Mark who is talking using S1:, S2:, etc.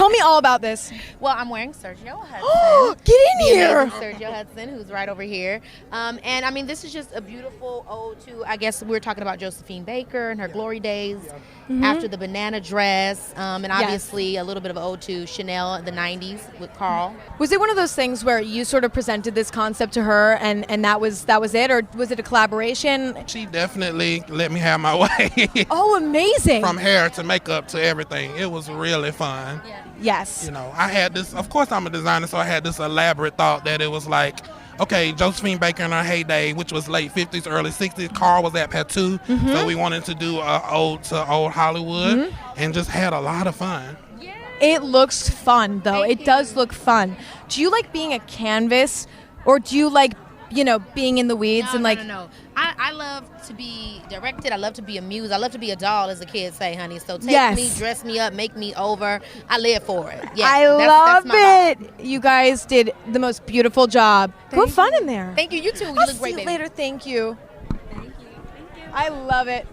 S1: Tell me all about this.
S2: Well, I'm wearing Sergio Hudson.
S1: Get in
S2: the
S1: here.
S2: amazing Sergio Hudson, who's right over here. And I mean, this is just a beautiful ode to, I guess we were talking about Josephine Baker and her glory days after the banana dress. And obviously a little bit of an ode to Chanel in the 90s with Carl.
S1: Was it one of those things where you sort of presented this concept to her and that was it, or was it a collaboration?
S3: She definitely let me have my way.
S1: Oh, amazing.
S3: From hair to makeup to everything. It was really fun.
S2: Yeah.
S1: Yes.
S3: You know, I had this, of course I'm a designer, so I had this elaborate thought that it was like, okay, Josephine Baker in her heyday, which was late 50s, early 60s, Carl was at Patou, so we wanted to do an ode to old Hollywood and just had a lot of fun.
S1: It looks fun, though. It does look fun. Do you like being a canvas, or do you like, being in the weeds
S2: No. I love to be directed. I love to be a muse. I love to be a doll, as the kids say, honey. So take me, dress me up, make me over. I live for it. Yeah,
S1: I love
S2: that's
S1: it. You guys did the most beautiful job. Go have fun in there.
S2: Thank you. You too. You
S1: I'll
S2: look great,
S1: see you
S2: baby.
S1: later. Thank you. I love it.